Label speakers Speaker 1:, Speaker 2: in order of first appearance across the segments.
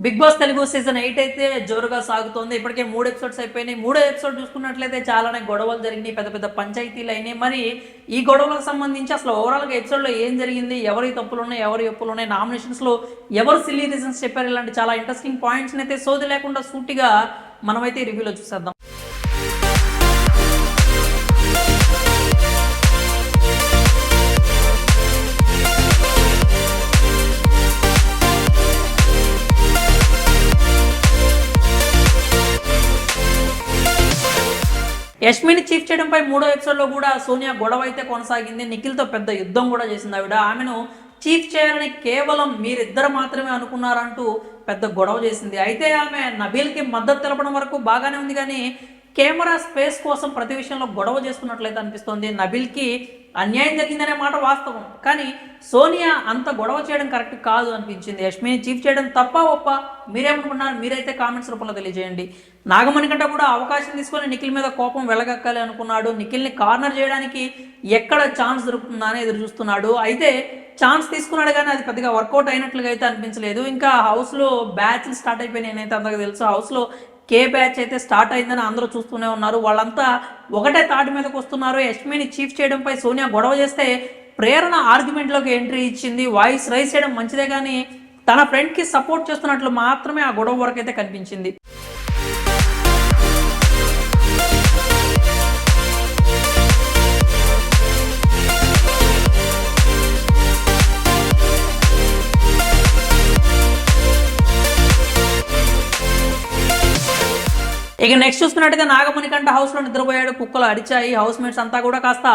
Speaker 1: Big boss Telugu season 8 అయితే జోరుగా సాగుతోంది. ఇప్పటికే 3 ఎపిసోడ్స్ అయిపోయినాయి. 3వ ఎపిసోడ్ చూసుకున్నట్లయితే చాలానే గొడవలు జరిగినాయి. పెద్ద పెద్ద పంచాయతీలు అయినాయి. మరి ఈ గొడవలకు సంబంధించి అసలు ఓవరాల్గా ఎపిసోడ్లో ఏం జరిగింది, ఎవరి తప్పులు ఉన్నాయి, ఎవరి ఒప్పులు ఉన్నాయి, నామినేషన్స్లో ఎవరు సిల్లీ రీజన్స్ చెప్పారు, ఇలాంటి చాలా ఇంట్రెస్టింగ్ పాయింట్స్ని అయితే సోది లేకుండా సూటిగా మనమైతే రివ్యూలో చూసేద్దాం. యష్మిని చీఫ్ చేయడంపై 3వ ఎపిసోడ్లో కూడా సోనియా గొడవ అయితే కొనసాగింది. నిఖిల్తో పెద్ద యుద్ధం కూడా చేసింది ఆవిడ. ఆమెను చీఫ్ చేయాలని కేవలం మీరిద్దరు మాత్రమే అనుకున్నారంటూ పెద్ద గొడవ చేసింది. అయితే ఆమె నబీల్కి మద్దతు తెలపడం వరకు బాగానే ఉంది, కానీ కెమెరా స్పేస్ కోసం ప్రతి విషయంలో గొడవ చేస్తున్నట్లయితే అనిపిస్తోంది. నబీల్కి అన్యాయం జరిగిందనే మాట వాస్తవం, కానీ సోనియా అంత గొడవ చేయడం కరెక్ట్ కాదు అనిపించింది. యష్మిని చీఫ్ చేయడం తప్ప ఒప్ప మీరేమనుకున్నారు? మీరైతే కామెంట్స్ రూపంలో తెలియజేయండి. నాగమణి కంటే కూడా అవకాశం తీసుకొని నిఖిల్ మీద కోపం వెలగక్కాలి అనుకున్నాడు. నిఖిల్ని కార్నర్ చేయడానికి ఎక్కడ ఛాన్స్ దొరుకుతుందా అని ఎదురు చూస్తున్నాడు. అయితే ఛాన్స్ తీసుకున్నాడు, కానీ అది పెద్దగా వర్కౌట్ అయినట్లుగా అయితే అనిపించలేదు. ఇంకా హౌస్లో బ్యాచ్లు స్టార్ట్ అయిపోయినాయి. నేనైతే అందరికీ తెలుసు హౌస్లో కే బ్యాచ్ అయితే స్టార్ట్ అయిందని అందరూ చూస్తూనే ఉన్నారు. వాళ్ళంతా ఒకటే తాటి మీదకి వస్తున్నారు. యష్మిని చీఫ్ చేయడంపై సోనియా గొడవ చేస్తే ప్రేరణ ఆర్గ్యుమెంట్లోకి ఎంట్రీ ఇచ్చింది. వాయిస్ రైజ్ చేయడం మంచిదే, కానీ తన ఫ్రెండ్కి సపోర్ట్ చేస్తున్నట్లు మాత్రమే ఆ గొడవ వరకు అయితే కనిపించింది. ఇక నెక్స్ట్ చూసుకున్నట్టుగా నాగమణి కంట హౌస్లో నిద్రపోయాడు. కుక్కలు అరిచాయి. హౌస్ మేట్స్ అంతా కూడా కాస్త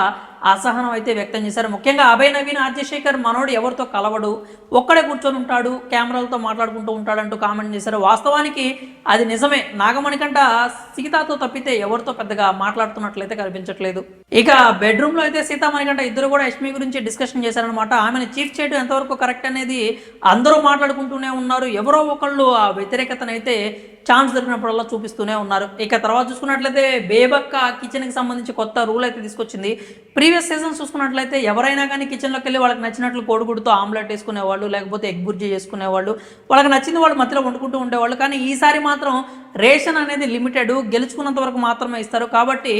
Speaker 1: అసహనం అయితే వ్యక్తం చేశారు. ముఖ్యంగా అభయ్ నవీన్, ఆర్జశేఖర్ మనోడు ఎవరితో కలవడు, ఒక్కడే కూర్చొని ఉంటాడు, కెమెరాలతో మాట్లాడుకుంటూ ఉంటాడంటూ కామెంట్ చేశారు. వాస్తవానికి అది నిజమే. నాగమణి కంట సీతాతో తప్పితే ఎవరితో పెద్దగా మాట్లాడుతున్నట్లయితే కనిపించట్లేదు. ఇక బెడ్రూమ్లో అయితే సీతామణి కంట ఇద్దరు కూడా యష్మి గురించి డిస్కషన్ చేశారనమాట. ఆమెను చీఫ్ చేయడం ఎంతవరకు కరెక్ట్ అనేది అందరూ మాట్లాడుకుంటూనే ఉన్నారు. ఎవరో ఒకళ్ళు ఆ వ్యతిరేకతనైతే ఛాన్స్ దొరికినప్పుడల్లా చూపిస్తూనే ఉన్నారు. ఇక తర్వాత చూసుకున్నట్లయితే బేబక్క కిచెన్కి సంబంధించి కొత్త రూల్ అయితే తీసుకొచ్చింది. ప్రీవియస్ సీజన్స్ చూసుకున్నట్లయితే ఎవరైనా కానీ కిచెన్లోకి వెళ్ళి వాళ్ళకి నచ్చినట్లు కోడిగుడ్డుతో ఆమ్లెట్ వేసుకునేవాళ్ళు, లేకపోతే ఎగ్ బుర్జీ చేసుకునేవాళ్ళు, వాళ్ళకి నచ్చింది వాళ్ళు మధ్యలో వండుకుంటూ ఉండేవాళ్ళు. కానీ ఈసారి మాత్రం రేషన్ అనేది లిమిటెడ్, గెలుచుకున్నంత వరకు మాత్రమే ఇస్తారు. కాబట్టి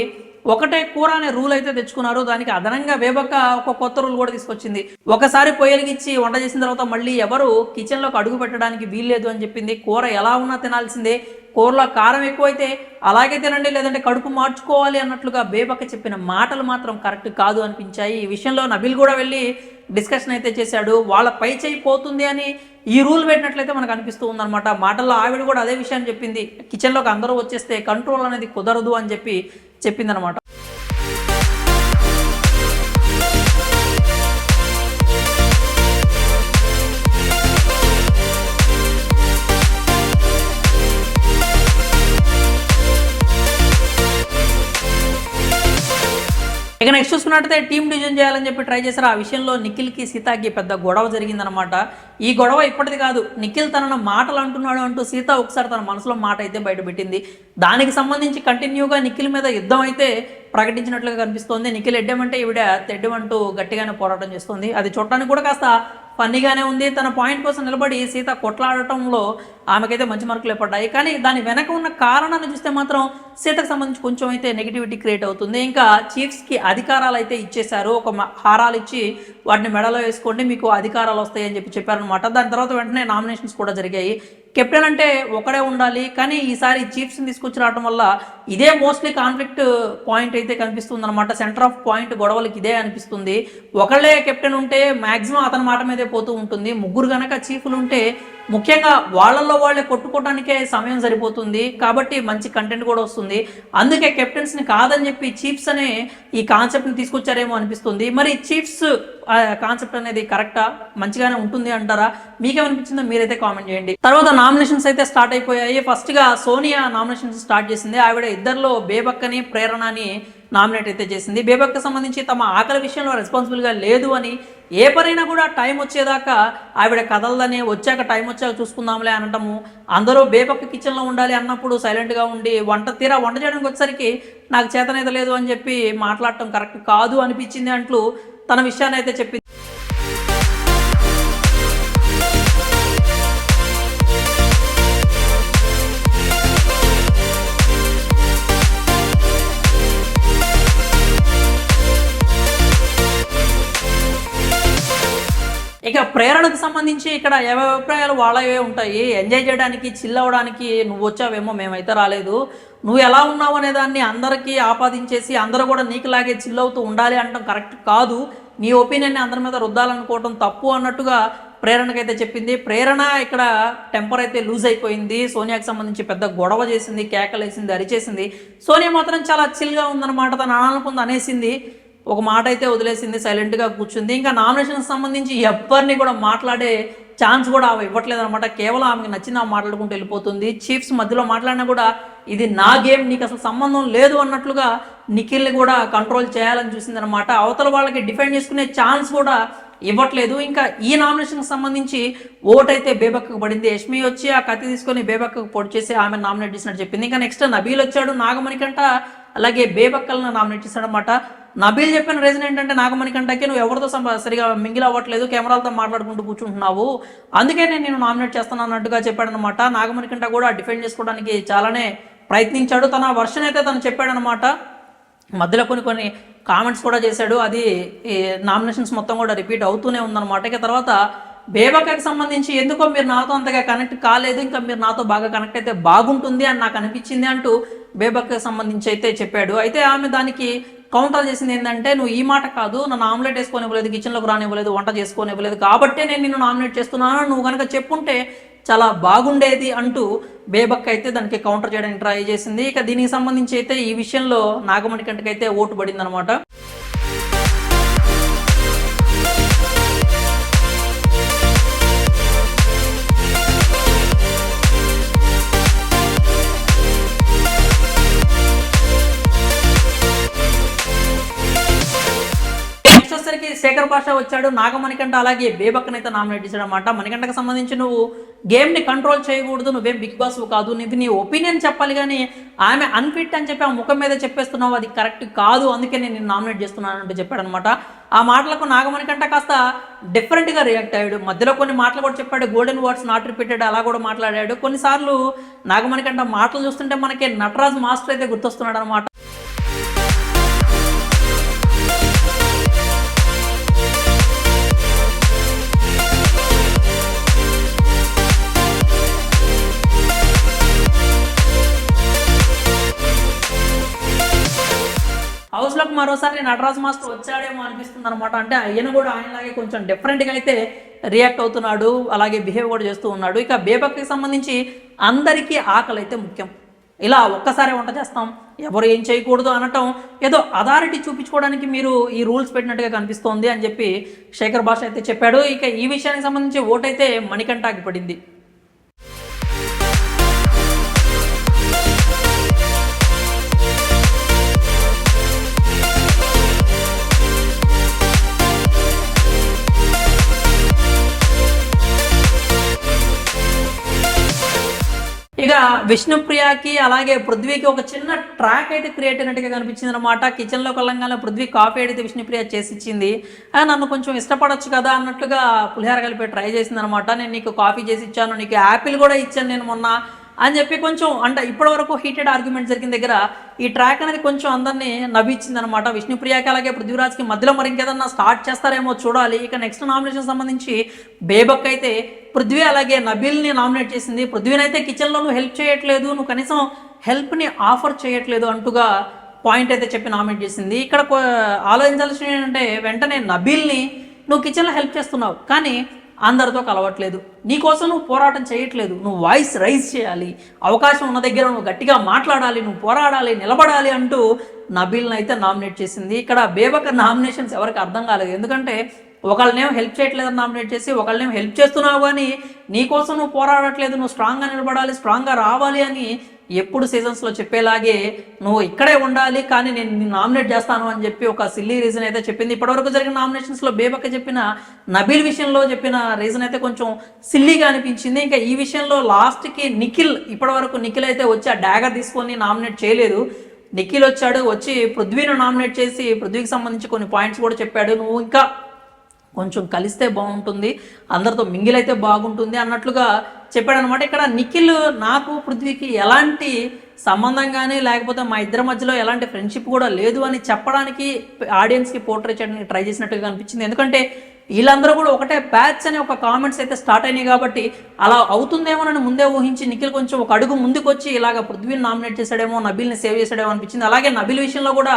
Speaker 1: ఒకటే కూర అనే రూల్ అయితే తెచ్చుకున్నారు. దానికి అదనంగా బేబక్క ఒక కొత్త రూల్ కూడా తీసుకొచ్చింది. ఒకసారి పొయ్యలిగిచ్చి వంట చేసిన తర్వాత మళ్ళీ ఎవరు కిచెన్లోకి అడుగు పెట్టడానికి వీల్లేదు అని చెప్పింది. కూర ఎలా ఉన్నా తినాల్సిందే, కూరలో కారం ఎక్కువైతే అలాగే తినండి, లేదంటే కడుపు మార్చుకోవాలి అన్నట్లుగా బేబక్క చెప్పిన మాటలు మాత్రం కరెక్ట్ కాదు అనిపించాయి. ఈ విషయంలో నబీల్ కూడా వెళ్ళి డిస్కషన్ అయితే చేశాడు. వాళ్ళ పై చేయి పోతుంది అని ఈ రూల్ పెట్టినట్లయితే మనకు అనిపిస్తూ ఉందన్నమాట. మాటల్లో ఆవిడ కూడా అదే విషయాన్ని చెప్పింది. కిచెన్లోకి అందరూ వచ్చేస్తే కంట్రోల్ అనేది కుదరదు అని చెప్పిందనమాట. ఇక నెక్స్ట్ చూసుకున్నట్టయితే టీమ్ డివిజన్ చేయాలని చెప్పి ట్రై చేశారు. ఆ విషయంలో నిఖిల్కి సీతాకి పెద్ద గొడవ జరిగిందనమాట. ఈ గొడవ ఇప్పటిది కాదు. నిఖిల్ తనను మాటలు అంటున్నాడు అంటూ సీత ఒకసారి తన మనసులో మాట అయితే బయటపెట్టింది. దానికి సంబంధించి కంటిన్యూగా నిఖిల్ మీద యుద్ధం అయితే ప్రకటించినట్లుగా కనిపిస్తోంది. నిఖిల్ ఎడ్డమంటే ఈవిడ తెడ్డమంటూ గట్టిగానే పోరాటం చేస్తుంది. అది చూడటానికి కూడా కాస్త ఫన్నీగానే ఉంది. తన పాయింట్ కోసం నిలబడి సీత కొట్లాడటంలో ఆమెకైతే మంచి మార్కులు పడ్డాయి. కానీ దాని వెనక ఉన్న కారణాన్ని చూస్తే మాత్రం సీతకు సంబంధించి కొంచెం అయితే నెగిటివిటీ క్రియేట్ అవుతుంది. ఇంకా చీఫ్స్కి అధికారాలు అయితే ఇచ్చేశారు. ఒక హారాలు ఇచ్చి వాటిని మెడలో వేసుకోండి, మీకు అధికారాలు వస్తాయని చెప్పారనమాట. దాని తర్వాత వెంటనే నామినేషన్స్ కూడా జరిగాయి. కెప్టెన్ అంటే ఒకడే ఉండాలి, కానీ ఈసారి చీఫ్స్ని తీసుకొచ్చి రావడం వల్ల ఇదే మోస్ట్లీ కాన్ఫ్లిక్ట్ పాయింట్ అయితే కనిపిస్తుంది అనమాట. సెంటర్ ఆఫ్ పాయింట్ గొడవలకి ఇదే అనిపిస్తుంది. ఒకళ్ళే కెప్టెన్ ఉంటే మ్యాక్సిమం అతని మాట మీదే పోతూ ఉంటుంది. ముగ్గురు కనుక చీఫ్లు ఉంటే ముఖ్యంగా వాళ్ళల్లో వాళ్ళే కొట్టుకోవడానికే సమయం సరిపోతుంది. కాబట్టి మంచి కంటెంట్ కూడా వస్తుంది. అందుకే కెప్టెన్స్ని కాదని చెప్పి చీఫ్స్ అనే ఈ కాన్సెప్ట్ని తీసుకొచ్చారేమో అనిపిస్తుంది. మరి చీఫ్స్ కాన్సెప్ట్ అనేది కరెక్టా, మంచిగానే ఉంటుంది అంటారా? మీకేమనిపించిందో మీరైతే కామెంట్ చేయండి. తర్వాత నామినేషన్స్ అయితే స్టార్ట్ అయిపోయాయి. ఫస్ట్గా సోనియా నామినేషన్స్ స్టార్ట్ చేసింది. ఆవిడ ఇద్దరిలో బేబక్కని ప్రేరణని నామినేట్ అయితే చేసింది. బేబక్క సంబంధించి తమ ఆకలి విషయంలో రెస్పాన్సిబుల్గా లేదు అని, ఏ పనైనా కూడా టైం వచ్చేదాకా ఆవిడ కదలదని, వచ్చాక టైం వచ్చాక చూసుకుందాంలే అనటము, అందరూ బేబక్క కిచెన్లో ఉండాలి అన్నప్పుడు సైలెంట్గా ఉండి వంట చేయడానికి వచ్చేసరికి నాకు చేతనైతే లేదు అని చెప్పి మాట్లాడటం కరెక్ట్ కాదు అనిపించింది అంటూ తన విషయాన్ని అయితే చెప్పింది. ప్రేరణకు సంబంధించి ఇక్కడ ఎవరి అభిప్రాయాలు వాళ్ళవే ఉంటాయి. ఎంజాయ్ చేయడానికి, చిల్ అవ్వడానికి నువ్వు వచ్చావేమో, మేమైతే రాలేదు. నువ్వు ఎలా ఉన్నావు అనే దాన్ని అందరికీ ఆపాదించేసి అందరూ కూడా నీకులాగే చిల్ అవుతూ ఉండాలి అనడం కరెక్ట్ కాదు. నీ ఒపీనియన్ని అందరి మీద రుద్దాలనుకోవడం తప్పు అన్నట్టుగా ప్రేరణకైతే చెప్పింది. ప్రేరణ ఇక్కడ టెంపర్ అయితే లూజ్ అయిపోయింది. సోనియాకి సంబంధించి పెద్ద గొడవ చేసింది, కేకలేసింది, అరిచేసింది. సోనియా మాత్రం చాలా చిల్గా ఉందన్నమాట. తను అనాలనుకుంది అనేసింది, ఒక మాట అయితే వదిలేసింది, సైలెంట్గా కూర్చుంది. ఇంకా నామినేషన్కి సంబంధించి ఎవరిని కూడా మాట్లాడే ఛాన్స్ కూడా ఆమె ఇవ్వట్లేదు అనమాట. కేవలం ఆమెకి నచ్చింది ఆమె మాట్లాడుకుంటూ వెళ్ళిపోతుంది. చీఫ్స్ మధ్యలో మాట్లాడినా కూడా ఇది నా గేమ్, నీకు అసలు సంబంధం లేదు అన్నట్లుగా నిఖిల్ని కూడా కంట్రోల్ చేయాలని చూసింది అనమాట. అవతల వాళ్ళకి డిఫెండ్ చేసుకునే ఛాన్స్ కూడా ఇవ్వట్లేదు. ఇంకా ఈ నామినేషన్కి సంబంధించి ఓటైతే బేబక్కకు పడింది. యష్మి వచ్చి ఆ కత్తి తీసుకొని బేబక్కకు పొడి చేసి ఆమె నామినేట్ చేసినట్టు చెప్పింది. ఇంకా నెక్స్ట్ నబీల్ వచ్చాడు, నాగమణికంట అలాగే బేబక్కలను నామినేట్ చేశాడనమాట. నబీల్ చెప్పిన రీజన్ ఏంటంటే, నాగమణికంటకి నువ్వు ఎవరితో సరిగా మింగిల్ అవ్వట్లేదు, కెమెరాలతో మాట్లాడుకుంటూ కూర్చుంటున్నావు, అందుకే నేను నామినేట్ చేస్తాను అన్నట్టుగా చెప్పాడనమాట. నాగమణికంట కూడా డిఫెండ్ చేసుకోవడానికి చాలానే ప్రయత్నించాడు. తన వర్షన్ అయితే తను చెప్పాడనమాట. మధ్యలో కొన్ని కామెంట్స్ కూడా చేశాడు. అది ఈ నామినేషన్స్ మొత్తం కూడా రిపీట్ అవుతూనే ఉందన్నమాట. ఇక తర్వాత బేబక్కకి సంబంధించి ఎందుకో మీరు నాతో అంతగా కనెక్ట్ కాలేదు, ఇంకా మీరు నాతో బాగా కనెక్ట్ అయితే బాగుంటుంది అని నాకు అనిపించింది అంటూ బేబక్కకి సంబంధించి అయితే చెప్పాడు. అయితే ఆమె దానికి కౌంటర్ చేసింది ఏంటంటే, నువ్వు ఈ మాట కాదు, నన్ను ఆమ్లెట్ వేసుకొని ఇవ్వలేదు, కిచెన్లోకి రానివ్వలేదు, వంట చేసుకొని ఇవ్వలేదు, కాబట్టే నేను నిన్ను నామినేట్ చేస్తున్నాను, నువ్వు కనుక చెప్పుంటే చాలా బాగుండేది అంటూ బేబక్క అయితే దానికి కౌంటర్ చేయడానికి ట్రై చేసింది. ఇక దీనికి సంబంధించి అయితే ఈ విషయంలో నాగమణికంటకైతే ఓటు పడింది అనమాట. శేఖర్ భాష వచ్చాడు, నాగమణికంట అలాగే బేబక్కనైతే నామినేట్ చేశాడు అనమాట. మణికంటకు సంబంధించి నువ్వు గేమ్ని కంట్రోల్ చేయకూడదు, నువ్వేం బిగ్ బాస్ కాదు, నువ్వు నీ ఒపీనియన్ చెప్పాలి, కానీ ఆమె అన్ఫిట్ అని చెప్పి ఆ ముఖం మీద చెప్పేస్తున్నావు, అది కరెక్ట్ కాదు, అందుకే నేను నామినేట్ చేస్తున్నాను అంటే చెప్పాడు అనమాట. ఆ మాటలకు నాగమణికంట కాస్త డిఫరెంట్గా రియాక్ట్ అయ్యాడు. మధ్యలో కొన్ని మాటలు కూడా చెప్పాడు, గోల్డెన్ వర్డ్స్ నాట్ రిపీటెడ్ అలా కూడా మాట్లాడాడు. కొన్నిసార్లు నాగమణికంట మాటలు చూస్తుంటే మనకి నటరాజ్ మాస్టర్ అయితే గుర్తొస్తున్నాడు అనమాట. హౌస్లోకి మరోసారి నటరాజ్ మాస్టర్ వచ్చాడేమో అనిపిస్తుంది అనమాట. అంటే ఆయన కూడా ఆయనలాగే కొంచెం డిఫరెంట్గా అయితే రియాక్ట్ అవుతున్నాడు, అలాగే బిహేవ్ కూడా చేస్తూ ఉన్నాడు. ఇక బేబక్కకి సంబంధించి అందరికీ ఆకలి అయితే ముఖ్యం. ఇలా ఒక్కసారి వంట చేస్తాం, ఎవరు ఏం చేయకూడదు అనటం ఏదో అథారిటీ చూపించుకోవడానికి మీరు ఈ రూల్స్ పెట్టినట్టుగా కనిపిస్తోంది అని చెప్పి శేఖర్ భాష అయితే చెప్పాడు. ఇక ఈ విషయానికి సంబంధించి ఓటైతే మణికంఠకి పడింది. ఇక విష్ణుప్రియకి అలాగే పృథ్వీకి ఒక చిన్న ట్రాక్ అయితే క్రియేట్ అయినట్టుగా కనిపించింది అనమాట. కిచెన్లో కలంగానే పృథ్వీ కాఫీ అడిగితే విష్ణుప్రియ చేసి ఇచ్చింది. నన్ను కొంచెం ఇష్టపడొచ్చు కదా అన్నట్టుగా పులిహార కలిపి ట్రై చేసింది అనమాట. నేను నీకు కాఫీ చేసి ఇచ్చాను, నీకు యాపిల్ కూడా ఇచ్చాను నేను మొన్న అని చెప్పి కొంచెం అంటే ఇప్పటి వరకు హీటెడ్ ఆర్గ్యుమెంట్ జరిగిన దగ్గర ఈ ట్రాక్ అనేది కొంచెం అందరినీ నవ్వించింది అనమాట. విష్ణుప్రియకి అలాగే పృథ్వీరాజ్కి మధ్యలో మరి ఇంకేదన్నా స్టార్ట్ చేస్తారేమో చూడాలి. ఇక నెక్స్ట్ నామినేషన్ సంబంధించి బేబక్ అయితే పృథ్వీ అలాగే నబీల్ని నామినేట్ చేసింది. పృథ్వీని అయితే కిచెన్లో నువ్వు హెల్ప్ చేయట్లేదు, నువ్వు కనీసం హెల్ప్ని ఆఫర్ చేయట్లేదు అంటూగా పాయింట్ అయితే చెప్పి నామినేట్ చేసింది. ఇక్కడ ఆలోచించాల్సిన ఏంటంటే, వెంటనే నబీల్ని నువ్వు కిచెన్లో హెల్ప్ చేస్తున్నావు కానీ అందరితో కలవట్లేదు, నీకోసం నువ్వు పోరాటం చేయట్లేదు, నువ్వు వాయిస్ రైజ్ చేయాలి, అవకాశం ఉన్న దగ్గర నువ్వు గట్టిగా మాట్లాడాలి, నువ్వు పోరాడాలి, నిలబడాలి అంటూ నబీల్ని అయితే నామినేట్ చేసింది. ఇక్కడ బేబక్ నామినేషన్స్ ఎవరికి అర్థం కాలేదు. ఎందుకంటే ఒకళ్ళనేమో హెల్ప్ చేయట్లేదని నామినేట్ చేసి ఒకళ్ళనేమో హెల్ప్ చేస్తున్నావు కానీ నీకోసం నువ్వు పోరాడట్లేదు, నువ్వు స్ట్రాంగ్గా నిలబడాలి, స్ట్రాంగ్గా రావాలి అని ఎప్పుడు సీజన్స్లో చెప్పేలాగే నువ్వు ఇక్కడే ఉండాలి కానీ నేను నామినేట్ చేస్తాను అని చెప్పి ఒక సిల్లీ రీజన్ అయితే చెప్పింది. ఇప్పటివరకు జరిగిన నామినేషన్స్లో బేబక్క చెప్పిన నబీల్ విషయంలో చెప్పిన రీజన్ అయితే కొంచెం సిల్లీగా అనిపించింది. ఇంకా ఈ విషయంలో లాస్ట్కి నిఖిల్, ఇప్పటివరకు నిఖిల్ అయితే వచ్చి ఆ డాగర్ తీసుకొని నామినేట్ చేయలేదు. నిఖిల్ వచ్చి పృథ్వీని నామినేట్ చేసి పృథ్వీకి సంబంధించి కొన్ని పాయింట్స్ కూడా చెప్పాడు. నువ్వు ఇంకా కొంచెం కలిస్తే బాగుంటుంది, అందరితో మింగిల్ అయితే బాగుంటుంది అన్నట్లుగా చెప్పాడనమాట. ఇక్కడ నిఖిల్ నాకు పృథ్వీకి ఎలాంటి సంబంధం కానీ లేకపోతే మా ఇద్దరి మధ్యలో ఎలాంటి ఫ్రెండ్షిప్ కూడా లేదు అని చెప్పడానికి ఆడియన్స్కి పోర్ట్రే చేయడానికి ట్రై చేసినట్టుగా అనిపించింది. ఎందుకంటే వీళ్ళందరూ కూడా ఒకటే బ్యాచ్ అనే ఒక కామెంట్స్ అయితే స్టార్ట్ అయినాయి కాబట్టి అలా అవుతుందేమోనని ముందే ఊహించి నిఖిల్ కొంచెం ఒక అడుగు ముందుకు వచ్చి ఇలాగ పృథ్వీని నామినేట్ చేశాడేమో, నబీల్ని సేవ్ చేశాడేమో అనిపించింది. అలాగే నబీల్ విషయంలో కూడా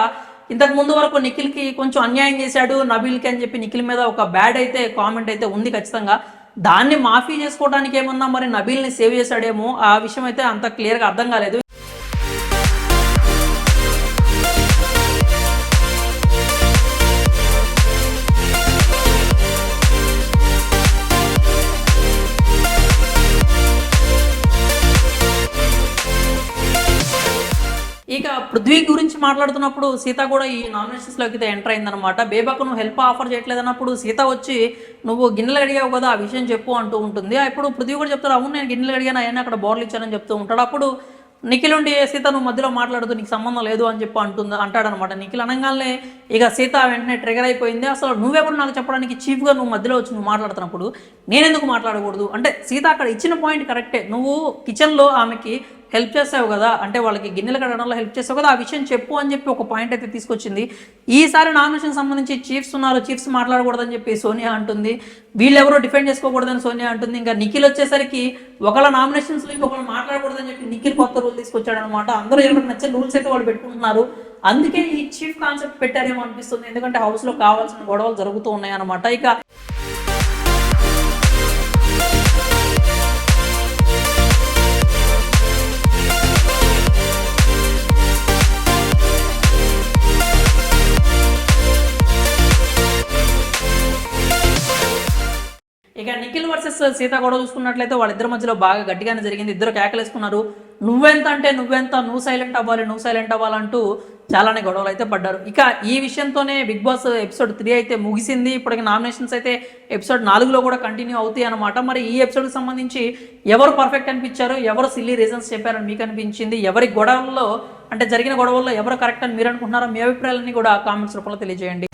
Speaker 1: ఇంతకు ముందు వరకు నిఖిల్కి కొంచెం అన్యాయం చేశాడు నబీల్కి అని చెప్పి నిఖిల్ మీద ఒక బ్యాడ్ అయితే కామెంట్ అయితే ఉంది ఖచ్చితంగా. దాన్ని మాఫీ చేసుకోవడానికి ఏమన్నా మరి నబీల్ని సేవ్ చేశాడేమో, ఆ విషయం అయితే అంత క్లియర్గా అర్థం కాలేదు. ఇక పృథ్వీ గురించి మాట్లాడుతున్నప్పుడు సీత కూడా ఈ నామినేషన్స్లోకి అయితే ఎంటర్ అయిందనమాట. బేబాకు నువ్వు హెల్ప్ ఆఫర్ చేయట్లేదు అన్నప్పుడు సీత వచ్చి నువ్వు గిన్నెలు అడిగావు కదా ఆ విషయం చెప్పు అంటూ ఉంటుంది. అప్పుడు పృథ్వీ కూడా చెప్తాడు, అవును నేను గిన్నెలు అడిగాను ఆయన అక్కడ బోర్లు ఇచ్చానని చెప్తూ ఉంటాడు. అప్పుడు నిఖిల్ ఉండి సీత నువ్వు మధ్యలో మాట్లాడుతూ నీకు సంబంధం లేదు అని చెప్పి అంటాడనమాట. నిఖిల్ అనగానే ఇక సీత వెంటనే ట్రిగర్ అయిపోయింది. అసలు నువ్వెప్పుడు నాకు చెప్పడానికి చీఫ్గా నువ్వు మధ్యలో వచ్చి నువ్వు మాట్లాడుతున్నప్పుడు నేనెందుకు మాట్లాడకూడదు అంటే సీత అక్కడ ఇచ్చిన పాయింట్ కరెక్టే. నువ్వు కిచెన్లో ఆమెకి హెల్ప్ చేసావు కదా, అంటే వాళ్ళకి గిన్నెలు కడగడంలో హెల్ప్ చేసావు కదా, ఆ విషయం చెప్పు అని చెప్పి ఒక పాయింట్ అయితే తీసుకొచ్చింది. ఈసారి నామినేషన్ సంబంధించి చీఫ్స్ ఉన్నారు, చీఫ్స్ మాట్లాడకూడదని చెప్పి సోనియా అంటుంది, వీళ్ళెవరో డిఫెండ్ చేసుకోకూడదని సోనియా అంటుంది. ఇంకా నిఖిల్ వచ్చేసరికి ఒకళ్ళ నామినేషన్స్లో ఇంకొకళ్ళు మాట్లాడకూడదని చెప్పి నిఖిల్ కొత్త రూల్ తీసుకొచ్చాడు అనమాట. అందరూ ఎవరికి నచ్చే రూల్స్ అయితే వాళ్ళు పెట్టుకుంటున్నారు. అందుకే ఈ చీఫ్ కాన్సెప్ట్ పెట్టారేమో అనిపిస్తుంది, ఎందుకంటే హౌస్లో కావాల్సిన గొడవలు జరుగుతూ ఉన్నాయి అనమాట. ఇక నిఖిల్ వర్సెస్ సీత గొడవ చూసుకున్నట్లయితే వాళ్ళిద్దరి మధ్యలో బాగా గట్టిగానే జరిగింది. ఇద్దరు కేకలేసుకున్నారు, నువ్వెంత అంటే నువ్వెంత, నువ్వు సైలెంట్ అవ్వాలంటూ చాలానే గొడవలు అయితే పడ్డారు. ఇక ఈ విషయంతోనే బిగ్ బాస్ ఎపిసోడ్ 3 అయితే ముగిసింది. ఇప్పటికి నామినేషన్స్ అయితే ఎపిసోడ్ 4లో కూడా కంటిన్యూ అవుతాయి అనమాట. మరి ఈ ఎపిసోడ్కి సంబంధించి ఎవరు పర్ఫెక్ట్ అనిపించారు, ఎవరు సిల్లీ రీజన్స్ చెప్పారని మీకు అనిపించింది, ఎవరి గొడవల్లో అంటే జరిగిన గొడవల్లో ఎవరు కరెక్ట్ అని మీరు అనుకుంటున్నారో మీ అభిప్రాయాలన్నీ కూడా కామెంట్స్ రూపంలో తెలియజేయండి.